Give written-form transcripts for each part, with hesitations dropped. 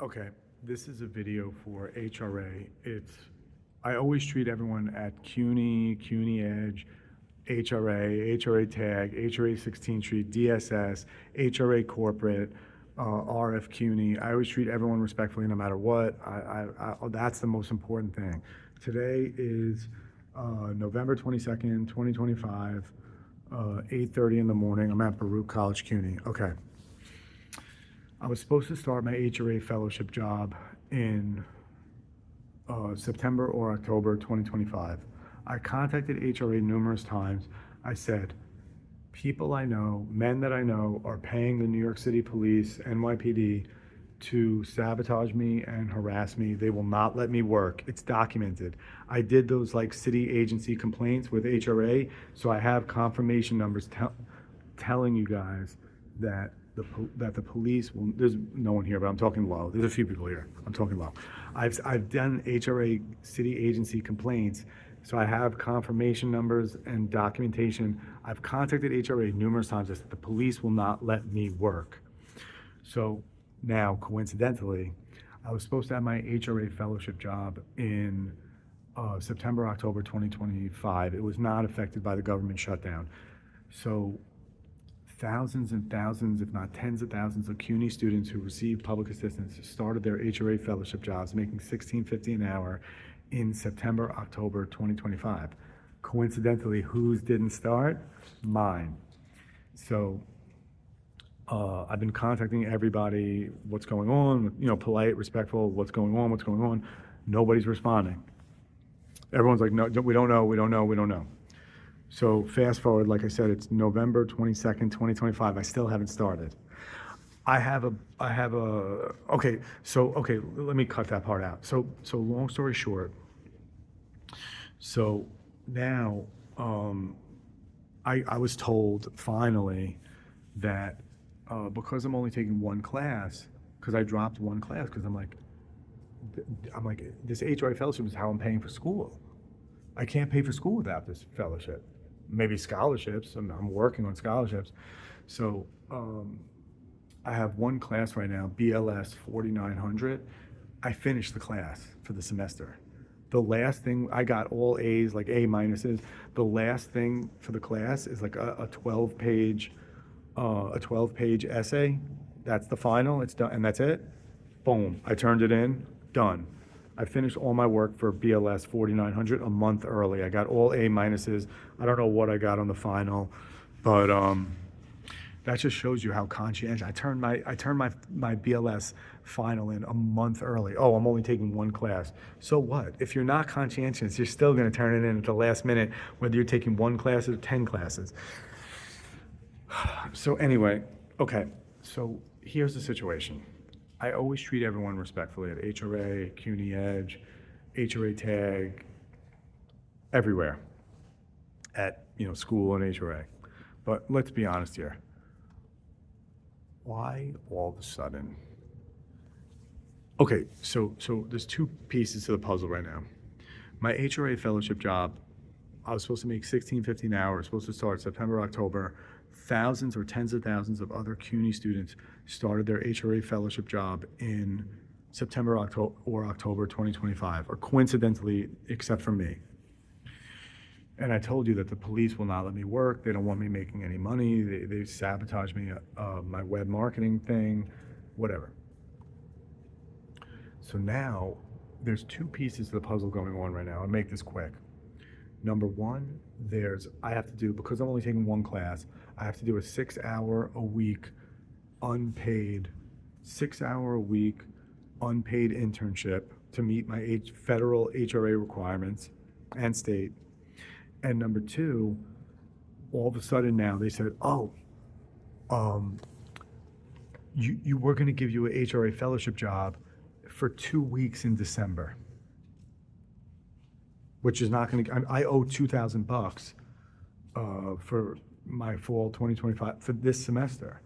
Okay, this is a video for HRA. I always treat everyone at CUNY Edge, HRA Tag, HRA 16th Street, DSS, HRA Corporate, RF CUNY. I always treat everyone respectfully no matter what. That's the most important thing. Today is November 22nd, 2025, 8:30 in the morning. I'm at Baruch College CUNY. Okay. I was supposed to start my HRA fellowship job in September or October 2025. I contacted HRA numerous times. I said, people I know, men that I know, are paying the New York City Police, NYPD, to sabotage me and harass me. They will not let me work. It's documented. I did those like city agency complaints with HRA, so I have confirmation numbers telling you guys that the police will. There's no one here, but I'm talking low. There's a few people here. I'm talking low. I've done HRA city agency complaints, so I have confirmation numbers and documentation. I've contacted HRA numerous times. I said the police will not let me work. So now, coincidentally, I was supposed to have my HRA fellowship job in September, October 2025. It was not affected by the government shutdown. So thousands and thousands, if not tens of thousands of CUNY students who received public assistance started their HRA fellowship jobs making $16.50 an hour in September, October 2025. Coincidentally, whose didn't start? Mine. So I've been contacting everybody, what's going on, polite, respectful, what's going on. Nobody's responding. Everyone's like, no, we don't know. So fast forward, like I said, it's November 22nd, 2025. I still haven't started. Okay, let me cut that part out. So long story short, so now I was told finally that because I'm only taking one class, because I dropped one class, because I'm like, this HRA fellowship is how I'm paying for school. I can't pay for school without this fellowship. Maybe scholarships, I'm working on scholarships. So I have one class right now, BLS 4900. I finished the class for the semester. The last thing, I got all A's, like A minuses. The last thing for the class is like a 12-page essay. That's the final, it's done, and that's it. Boom, I turned it in, done. I finished all my work for BLS 4900 a month early. I got all A minuses. I don't know what I got on the final, but that just shows you how conscientious. I turned my BLS final in a month early. Oh, I'm only taking one class. So what? If you're not conscientious, you're still going to turn it in at the last minute, whether you're taking one class or 10 classes. So anyway, okay. So here's the situation. I always treat everyone respectfully at HRA, CUNY Edge, HRA Tag, everywhere at school and HRA. But let's be honest here. Why all of a sudden? Okay, so there's two pieces to the puzzle right now. My HRA fellowship job, I was supposed to make $16.50 an hour. Supposed to start September, October. Thousands or tens of thousands of other CUNY students started their HRA fellowship job in September, October 2025, or coincidentally, except for me. And I told you that the police will not let me work. They don't want me making any money. They sabotage me, my web marketing thing, whatever. So now there's two pieces to the puzzle going on right now. I'll make this quick. Number one, I have to do, because I'm only taking one class, I have to do a 6-hour-a-week unpaid internship to meet my federal HRA requirements and state. And number two, all of a sudden now they said, you were going to give you a HRA fellowship job for 2 weeks in December, which is not going to. I owe $2,000 for my fall 2025 for this semester.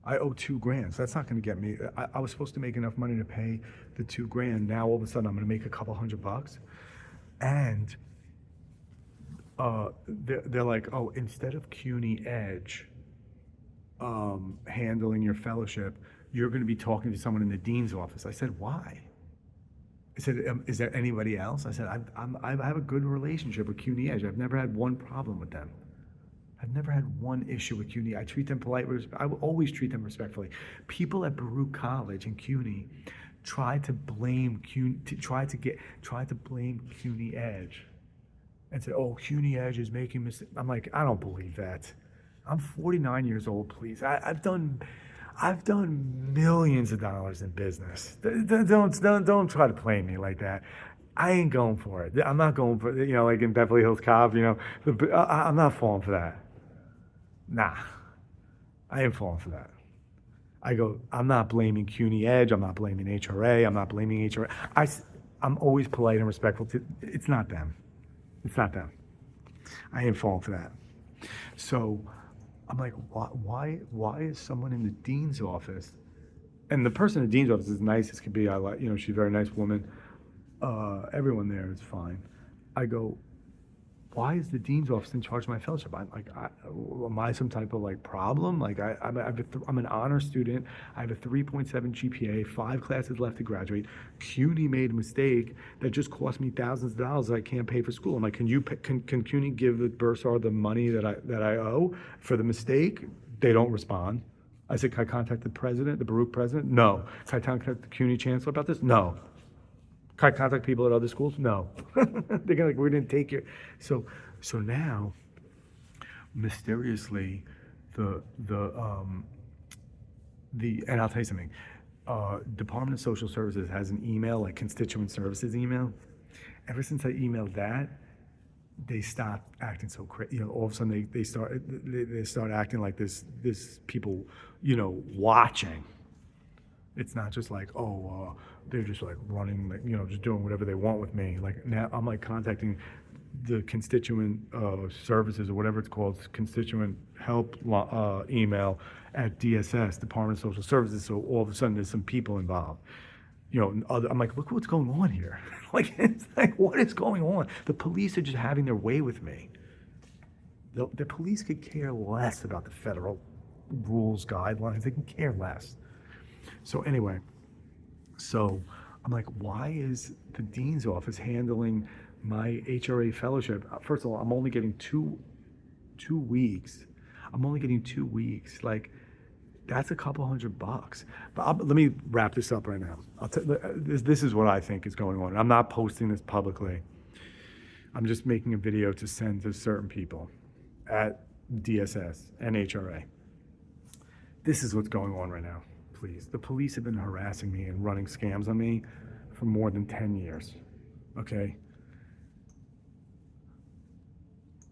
I owe $2,000. So that's not going to get me. I was supposed to make enough money to pay the $2,000. Now all of a sudden I'm going to make a couple $100, and they're like, oh, instead of CUNY Edge handling your fellowship, you're going to be talking to someone in the dean's office. I said, why? I said, is there anybody else? I said, I have a good relationship with CUNY Edge. I've never had one problem with them. I've never had one issue with CUNY. I treat them politely. I will always treat them respectfully. People at Baruch College and CUNY try to blame CUNY Edge and say, oh, CUNY Edge is making mistakes. I'm like, I don't believe that. I'm 49 years old, please. I've done millions of dollars in business. Don't try to play me like that. I ain't going for it. I'm not going for it. You know, like in Beverly Hills Cop. You know, I'm not falling for that. Nah, I ain't falling for that. I go, I'm not blaming CUNY Edge. I'm not blaming HRA. I'm not blaming HRA. I'm always polite and respectful to. It's not them. It's not them. I ain't falling for that. So I'm like, why is someone in the dean's office, and the person in the dean's office is nice as can be. I like, you know, she's a very nice woman. Everyone there is fine. I go, why is the dean's office in charge of my fellowship? I'm like, am I some type of like problem? Like I'm an honor student. I have a 3.7 GPA, 5 classes left to graduate. CUNY made a mistake that just cost me thousands of dollars that I can't pay for school. I'm like, can CUNY give the bursar the money that I owe for the mistake? They don't respond. I said, can I contact the president, the Baruch president? No. Can I contact the CUNY chancellor about this? No. Can I contact people at other schools? No. They're gonna like, we didn't take your. So now, mysteriously, and I'll tell you something. Department of Social Services has an email, like constituent services email. Ever since I emailed that, they stopped acting so crazy. You know, all of a sudden they start acting like this people, you know, watching. It's not just like, they're just like running, like, you know, just doing whatever they want with me. Like now I'm like contacting the constituent services or whatever it's called, constituent help email at DSS, Department of Social Services. So all of a sudden there's some people involved. You know, I'm like, look what's going on here. Like, it's like, what is going on? The police are just having their way with me. The police could care less about the federal rules, guidelines. They can care less. So anyway, I'm like, why is the dean's office handling my HRA fellowship? First of all, I'm only getting two weeks. I'm only getting 2 weeks. Like, that's a couple $100. But let me wrap this up right now. This is what I think is going on. I'm not posting this publicly. I'm just making a video to send to certain people at DSS and HRA. This is what's going on right now. Please. The police have been harassing me and running scams on me for more than 10 years, okay?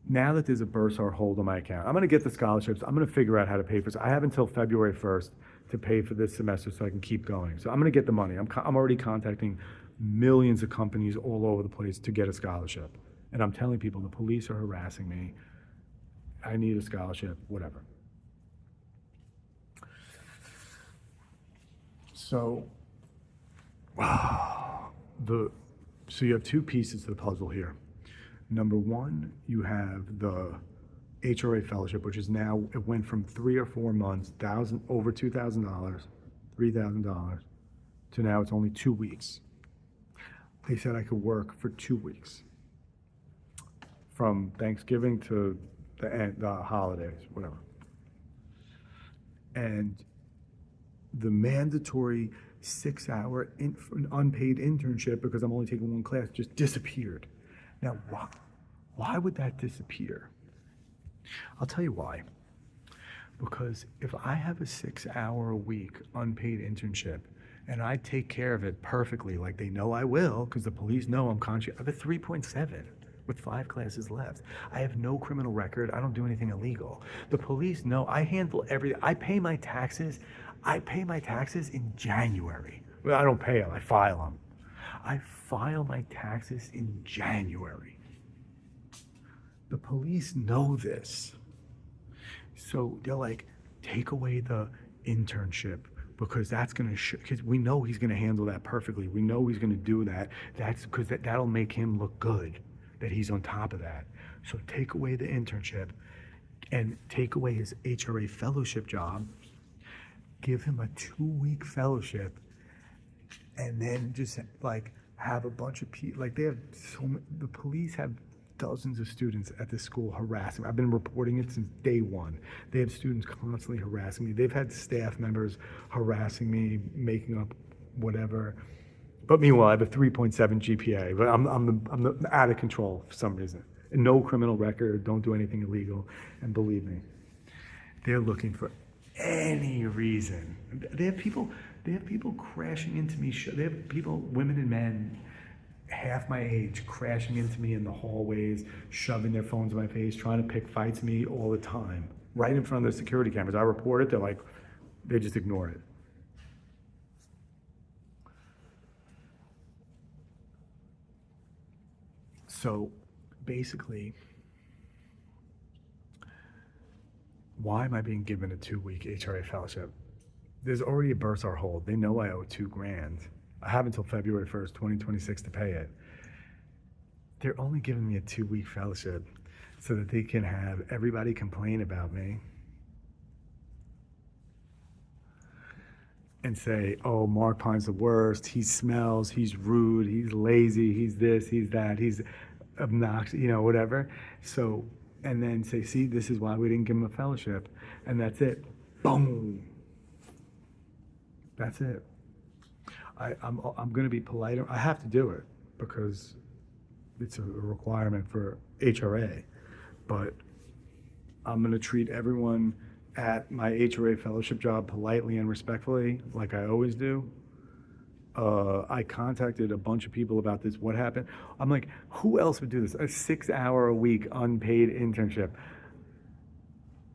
Now that there's a bursar hold on my account, I'm gonna get the scholarships. I'm gonna figure out how to pay for this. I have until February 1st to pay for this semester so I can keep going. So I'm gonna get the money. I'm already contacting millions of companies all over the place to get a scholarship. And I'm telling people the police are harassing me. I need a scholarship, whatever. So, so you have two pieces to the puzzle here. Number one, you have the HRA fellowship, which is now, it went from 3 or 4 months, over $2,000, $3,000, to now it's only 2 weeks. They said I could work for 2 weeks, from Thanksgiving to the holidays, whatever. And the mandatory 6-hour unpaid internship, because I'm only taking one class, just disappeared. Now, why would that disappear? I'll tell you why. Because if I have a 6-hour-a-week unpaid internship and I take care of it perfectly, like they know I will, because the police know I'm conscious, I have a 3.7 with 5 classes left. I have no criminal record. I don't do anything illegal. The police know I handle everything. I pay my taxes in January. Well, I don't pay them, I file them. I file my taxes in January. The police know this. So they're like, take away the internship, because that's gonna because we know he's gonna handle that perfectly. We know he's gonna do that. That's because that'll make him look good, that he's on top of that. So take away the internship and take away his HRA fellowship job. give him a 2-week fellowship, and then just like have a bunch of people, like they have the police have dozens of students at this school harassing me. I've been reporting it since day one. They have students constantly harassing me. They've had staff members harassing me, making up whatever. But meanwhile, I have a 3.7 GPA, but I'm out of control for some reason. And no criminal record, don't do anything illegal. And believe me, they're looking for any reason. They have people crashing into me. They have people, women and men, half my age, crashing into me in the hallways, shoving their phones in my face, trying to pick fights with me all the time, right in front of the security cameras. I report it, they're like, they just ignore it. So basically, why am I being given a 2-week HRA fellowship? There's already a bursar hold. They know I owe $2,000. I have until February 1st, 2026 to pay it. They're only giving me a 2-week fellowship so that they can have everybody complain about me and say, oh, Mark Pine's the worst, he smells, he's rude, he's lazy, he's this, he's that, he's obnoxious, whatever. So, and then say, see, this is why we didn't give him a fellowship. And that's it. Boom. That's it. I'm going to be polite. I have to do it because it's a requirement for HRA. But I'm going to treat everyone at my HRA fellowship job politely and respectfully, like I always do. I contacted a bunch of people about this. What happened? I'm like, who else would do this? A 6-hour-a-week unpaid internship.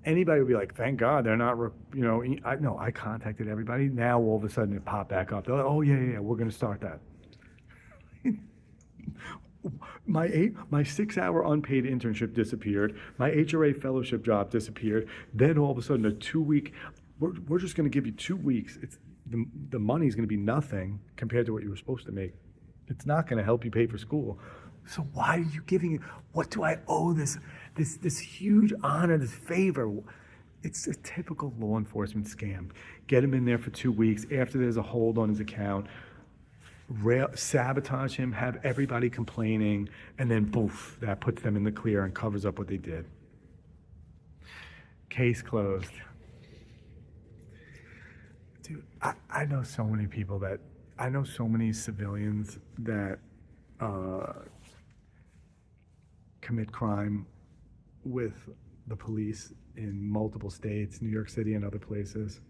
Anybody would be like, thank God they're not, I contacted everybody. Now all of a sudden it popped back up. They're like, oh yeah, we're going to start that. My 6-hour unpaid internship disappeared. My HRA fellowship job disappeared. Then all of a sudden a 2-week, we're just going to give you 2 weeks. It's the money's going to be nothing compared to what you were supposed to make. It's not going to help you pay for school. So why are you giving it? What do I owe this huge honor, this favor? It's a typical law enforcement scam. Get him in there for 2 weeks. After there's a hold on his account, sabotage him, have everybody complaining, and then poof, that puts them in the clear and covers up what they did. Case closed. Dude, I know so many people I know so many civilians that commit crime with the police in multiple states, New York City and other places.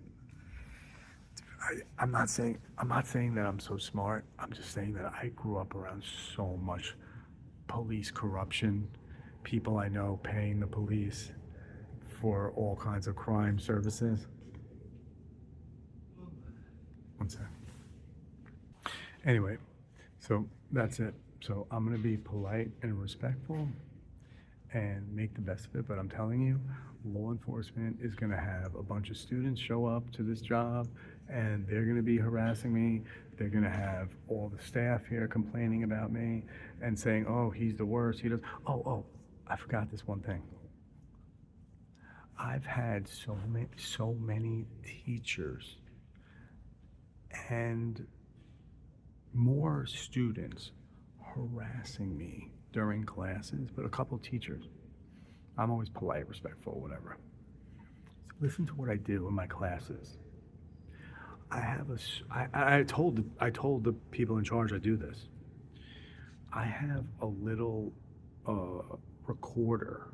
I'm not saying that I'm so smart. I'm just saying that I grew up around so much police corruption, people I know paying the police for all kinds of crime services. One sec. Anyway, so that's it. So I'm going to be polite and respectful and make the best of it, but I'm telling you, law enforcement is going to have a bunch of students show up to this job and they're going to be harassing me. They're going to have all the staff here complaining about me and saying, oh, he's the worst. He does. Oh, I forgot this one thing. I've had so many teachers and more students harassing me during classes, but a couple teachers. I'm always polite, respectful, whatever. So listen to what I do in my classes. I told the people in charge I do this. I have a little recorder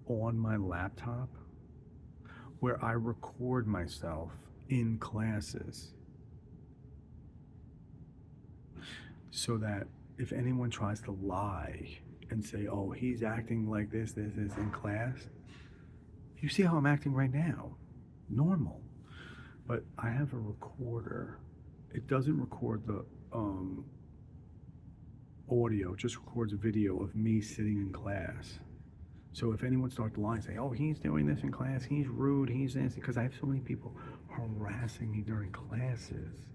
on my laptop where I record myself in classes so that if anyone tries to lie and say, oh, he's acting like this in class, you see how I'm acting right now, normal. But I have a recorder. It doesn't record the audio, it just records a video of me sitting in class. So if anyone starts to lie and say, oh, he's doing this in class, he's rude, he's this, because I have so many people harassing me during classes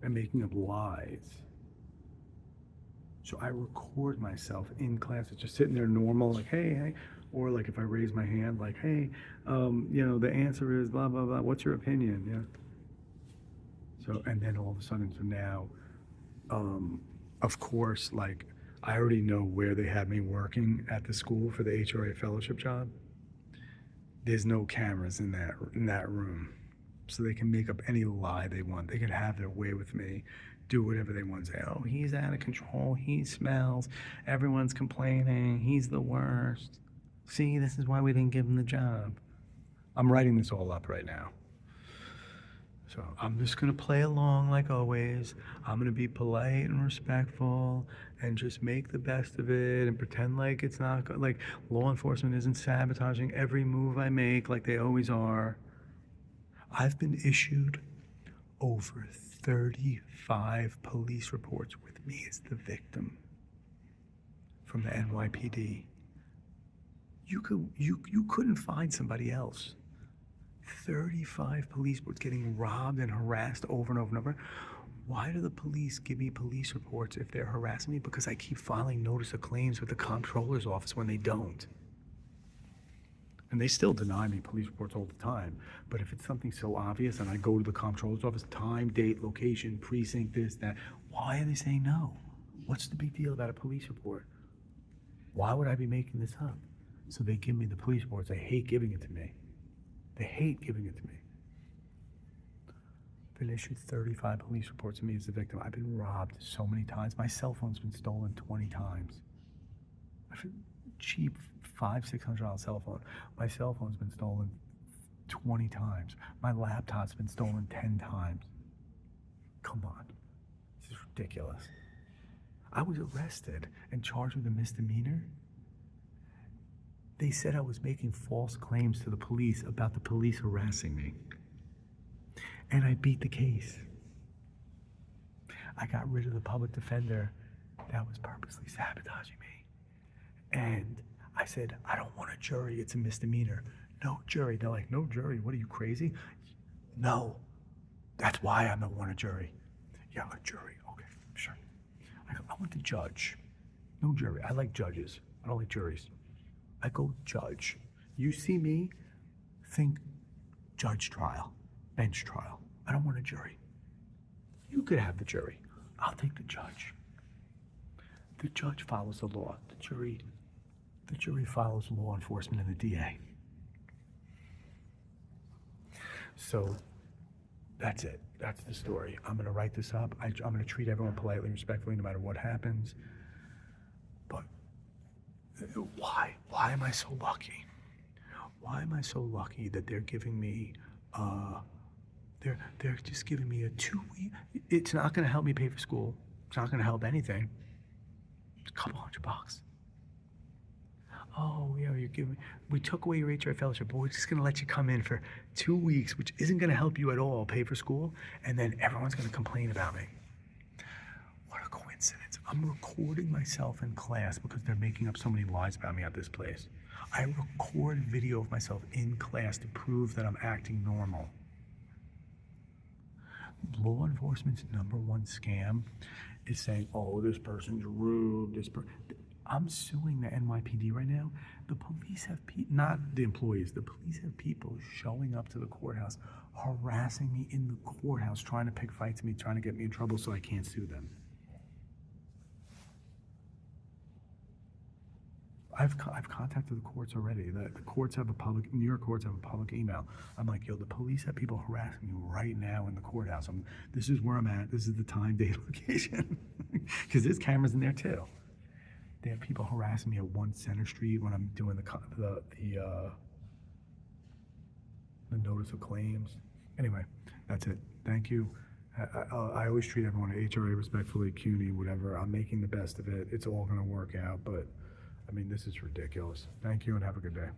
and making up lies. So I record myself in classes, just sitting there normal, like, hey, Or like if I raise my hand, like, hey, the answer is blah, blah, blah. What's your opinion? Yeah. So, and then all of a sudden, so now, of course, like, I already know where they had me working at the school for the HRA fellowship job. There's no cameras in that room. So they can make up any lie they want. They can have their way with me, do whatever they want. Say, oh, he's out of control. He smells. Everyone's complaining. He's the worst. See, this is why we didn't give him the job. I'm writing this all up right now. So I'm just going to play along like always. I'm going to be polite and respectful and just make the best of it and pretend like it's not, like law enforcement isn't sabotaging every move I make like they always are. I've been issued over 35 police reports with me as the victim from the NYPD. You couldn't find somebody else. 35 police reports getting robbed and harassed over and over and over. Why do the police give me police reports if they're harassing me? Because I keep filing notice of claims with the comptroller's office when they don't. And they still deny me police reports all the time. But if it's something so obvious and I go to the comptroller's office, time, date, location, precinct, this, that, why are they saying no? What's the big deal about a police report? Why would I be making this up? So they give me the police reports. They hate giving it to me. They hate giving it to me. I've been issued 35 police reports of me as the victim. I've been robbed so many times. My cell phone's been stolen 20 times. I've been cheap $500-600 cell phone. My cell phone's been stolen 20 times. My laptop's been stolen 10 times. Come on. This is ridiculous. I was arrested and charged with a misdemeanor. They said I was making false claims to the police about the police harassing me. And I beat the case. I got rid of the public defender that was purposely sabotaging me. And I said, I don't want a jury, it's a misdemeanor. No jury. They're like, no jury, what are you, crazy? No, that's why I don't want a jury. Yeah, a jury, okay, sure. I go, I want the judge. No jury, I like judges, I don't like juries. I go judge. You see me, think judge trial, bench trial. I don't want a jury. You could have the jury. I'll take the judge. The judge follows the law. The jury follows law enforcement and the DA. So that's it. That's the story. I'm going to write this up. I'm going to treat everyone politely, respectfully, no matter what happens. But why? Why am I so lucky? Why am I so lucky that they're giving me, they're just giving me a 2-week, it's not going to help me pay for school. It's not going to help anything. It's a couple $100. Oh, yeah, we took away your HRA fellowship, but we're just going to let you come in for 2 weeks, which isn't going to help you at all pay for school, and then everyone's going to complain about me. What a coincidence. I'm recording myself in class because they're making up so many lies about me at this place. I record video of myself in class to prove that I'm acting normal. Law enforcement's #1 scam is saying, oh, this person's rude, I'm suing the NYPD right now. The police have not the employees, the police have people showing up to the courthouse, harassing me in the courthouse, trying to pick fights with me, trying to get me in trouble so I can't sue them. I've contacted the courts already. The courts have New York courts have a public email. I'm like, yo, the police have people harassing me right now in the courthouse. This is where I'm at. This is the time, date, location. Because there's cameras in there too. They have people harassing me at 1 Center Street when I'm doing the notice of claims. Anyway, that's it. Thank you. I always treat everyone at HRA respectfully, CUNY, whatever. I'm making the best of it. It's all going to work out, but I mean, this is ridiculous. Thank you and have a good day.